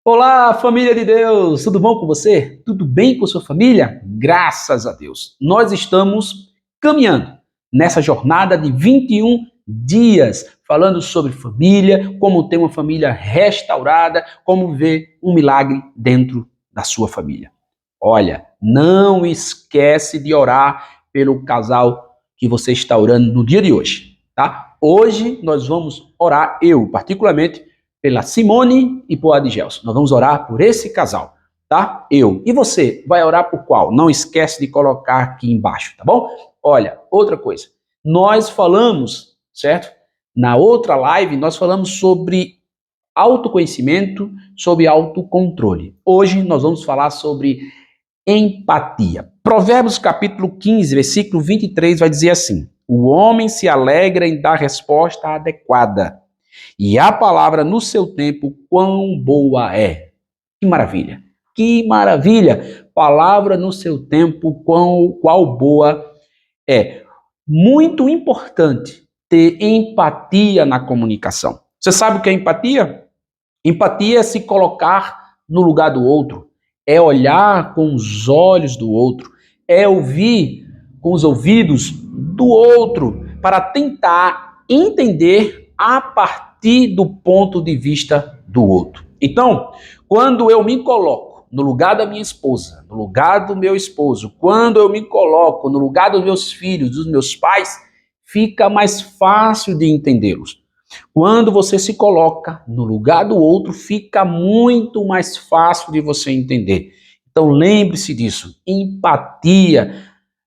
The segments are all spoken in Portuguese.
Olá, família de Deus! Tudo bom com você? Tudo bem com sua família? Graças a Deus! Nós estamos caminhando nessa jornada de 21 dias, falando sobre família, como ter uma família restaurada, como ver um milagre dentro da sua família. Olha, não esquece de orar pelo casal que você está orando no dia de hoje, tá? Hoje nós vamos orar, eu particularmente, pela Simone e por Adgelson. Nós vamos orar por esse casal, tá? Eu. E você, vai orar por qual? Não esquece de colocar aqui embaixo, tá bom? Olha, outra coisa. Nós falamos, certo? Na outra live, nós falamos sobre autoconhecimento, sobre autocontrole. Hoje nós vamos falar sobre empatia. Provérbios capítulo 15, versículo 23 vai dizer assim: o homem se alegra em dar resposta adequada, e a palavra no seu tempo, quão boa é. Que maravilha! Que maravilha! Palavra no seu tempo, qual boa é. Muito importante ter empatia na comunicação. Você sabe o que é empatia? Empatia é se colocar no lugar do outro, é olhar com os olhos do outro, é ouvir com os ouvidos do outro, para tentar entender a partir do ponto de vista do outro. Então, quando eu me coloco no lugar da minha esposa, no lugar do meu esposo, quando eu me coloco no lugar dos meus filhos, dos meus pais, fica mais fácil de entendê-los. Quando você se coloca no lugar do outro, fica muito mais fácil de você entender. Então lembre-se disso, empatia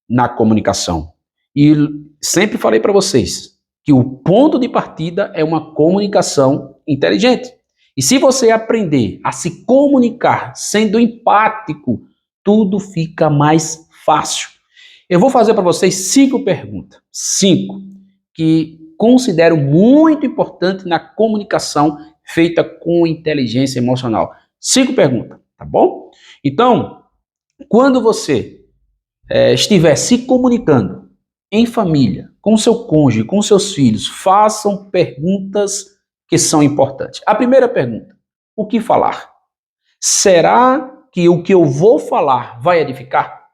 na comunicação. E sempre falei para vocês que o ponto de partida é uma comunicação inteligente. E se você aprender a se comunicar sendo empático, tudo fica mais fácil. Eu vou fazer para vocês 5 perguntas. 5 que considero muito importante na comunicação feita com inteligência emocional. 5 perguntas, tá bom? Então, quando você estiver se comunicando em família, com seu cônjuge, com seus filhos, façam perguntas que são importantes. A primeira pergunta: o que falar? Será que o que eu vou falar vai edificar?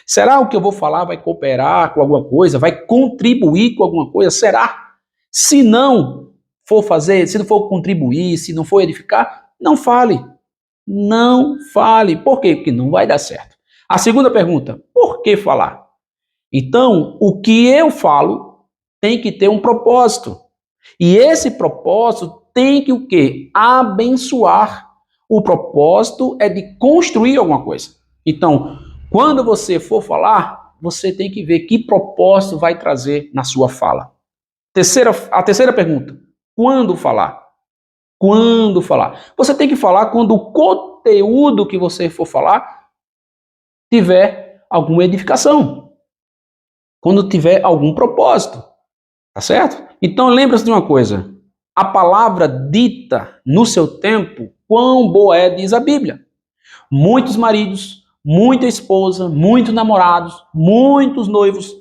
Será o que eu vou falar vai cooperar com alguma coisa? Vai contribuir com alguma coisa? Será? Se não for fazer, se não for contribuir, se não for edificar, não fale. Não fale. Por quê? Porque não vai dar certo. A segunda pergunta: por que falar? Então, o que eu falo tem que ter um propósito. E esse propósito tem que o quê? Abençoar. O propósito é de construir alguma coisa. Então, quando você for falar, você tem que ver que propósito vai trazer na sua fala. A terceira pergunta: quando falar? Quando falar? Você tem que falar quando o conteúdo que você for falar tiver alguma edificação, quando tiver algum propósito, tá certo? Então lembre-se de uma coisa: a palavra dita no seu tempo, quão boa é, diz a Bíblia. Muitos maridos, muita esposa, muitos namorados, muitos noivos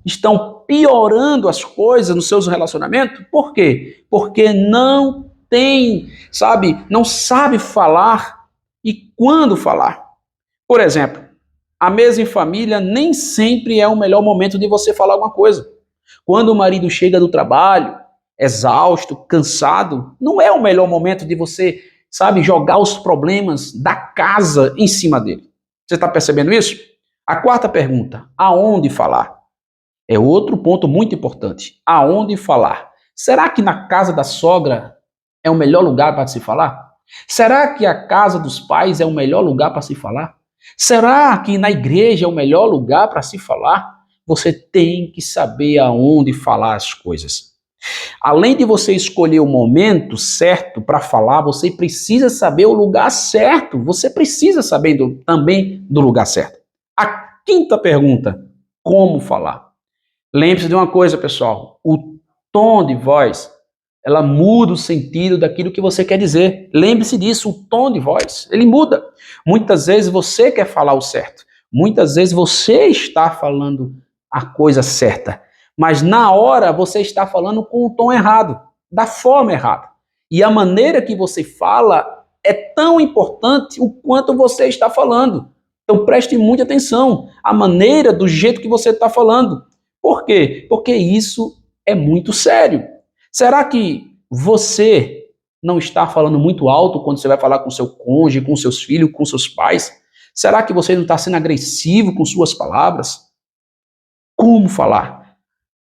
estão piorando as coisas nos seus relacionamentos. Por quê? Porque não tem, não sabe falar e quando falar. Por exemplo, a mesa em família nem sempre é o melhor momento de você falar alguma coisa. Quando o marido chega do trabalho, exausto, cansado, não é o melhor momento de você, jogar os problemas da casa em cima dele. Você está percebendo isso? A quarta pergunta: aonde falar? É outro ponto muito importante. Aonde falar? Será que na casa da sogra é o melhor lugar para se falar? Será que a casa dos pais é o melhor lugar para se falar? Será que na igreja é o melhor lugar para se falar? Você tem que saber aonde falar as coisas. Além de você escolher o momento certo para falar, você precisa saber o lugar certo. Você precisa saber também do lugar certo. A quinta pergunta: como falar? Lembre-se de uma coisa, pessoal: o tom de voz, ela muda o sentido daquilo que você quer dizer. Lembre-se disso, o tom de voz, ele muda. Muitas vezes você quer falar o certo, muitas vezes você está falando a coisa certa, mas na hora você está falando com o tom errado, da forma errada. E a maneira que você fala é tão importante o quanto você está falando. Então preste muita atenção à maneira, do jeito que você está falando. Por quê? Porque isso é muito sério. Será que você não está falando muito alto quando você vai falar com seu cônjuge, com seus filhos, com seus pais? Será que você não está sendo agressivo com suas palavras? Como falar?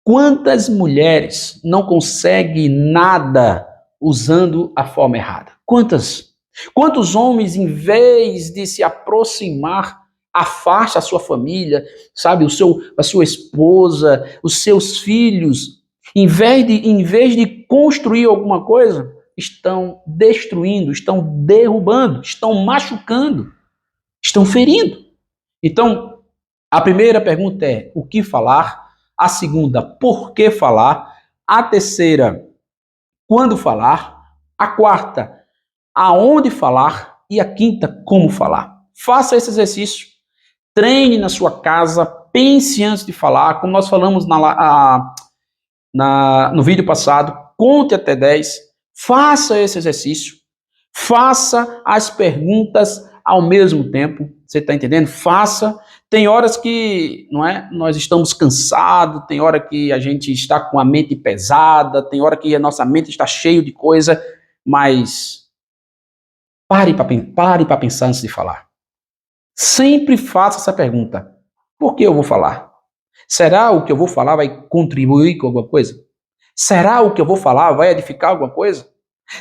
Quantas mulheres não conseguem nada usando a forma errada? Quantas? Quantos homens, em vez de se aproximar, afasta a sua família, sabe, a sua esposa, os seus filhos, em vez de construir alguma coisa, estão destruindo, estão derrubando, estão machucando, estão ferindo. Então, a primeira pergunta é: o que falar? A segunda, por que falar? A terceira, quando falar? A quarta, aonde falar? E a quinta, como falar? Faça esse exercício. Treine na sua casa, pense antes de falar, como nós falamos no vídeo passado, conte até 10, faça esse exercício, faça as perguntas ao mesmo tempo, você está entendendo? Faça. Tem horas que, não é, nós estamos cansados, tem hora que a gente está com a mente pesada, tem hora que a nossa mente está cheia de coisa, mas pare para pensar antes de falar. Sempre faça essa pergunta: por que eu vou falar? Será o que eu vou falar vai contribuir com alguma coisa? Será o que eu vou falar vai edificar alguma coisa?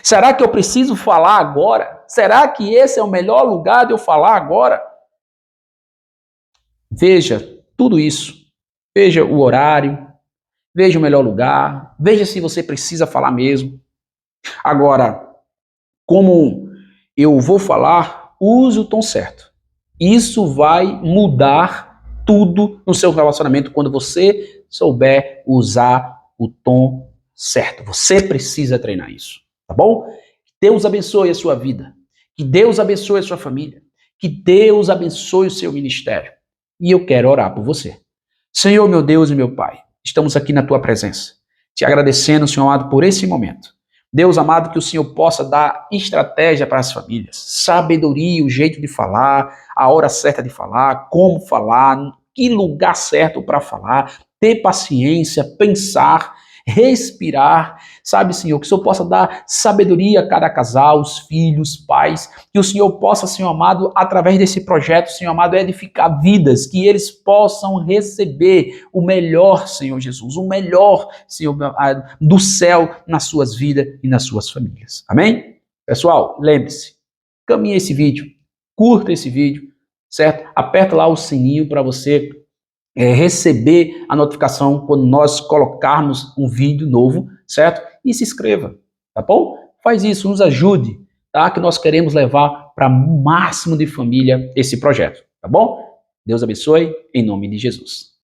Será que eu preciso falar agora? Será que esse é o melhor lugar de eu falar agora? Veja tudo isso. Veja o horário, veja o melhor lugar, veja se você precisa falar mesmo. Agora, como eu vou falar, use o tom certo. Isso vai mudar tudo no seu relacionamento quando você souber usar o tom certo. Você precisa treinar isso, tá bom? Que Deus abençoe a sua vida. Que Deus abençoe a sua família. Que Deus abençoe o seu ministério. E eu quero orar por você. Senhor, meu Deus e meu Pai, estamos aqui na tua presença, te agradecendo, Senhor amado, por esse momento. Deus amado, que o Senhor possa dar estratégia para as famílias, sabedoria, o jeito de falar, a hora certa de falar, como falar, que lugar certo para falar, ter paciência, pensar, respirar, sabe, Senhor, que o Senhor possa dar sabedoria a cada casal, os filhos, pais, que o Senhor possa, Senhor amado, através desse projeto, Senhor amado, edificar vidas, que eles possam receber o melhor, Senhor Jesus, o melhor, Senhor, do céu nas suas vidas e nas suas famílias. Amém? Pessoal, lembre-se, caminhe esse vídeo, curta esse vídeo, certo? Aperta lá o sininho para você receber a notificação quando nós colocarmos um vídeo novo, certo? E se inscreva, tá bom? Faz isso, nos ajude, tá? Que nós queremos levar para o máximo de família esse projeto, tá bom? Deus abençoe, em nome de Jesus.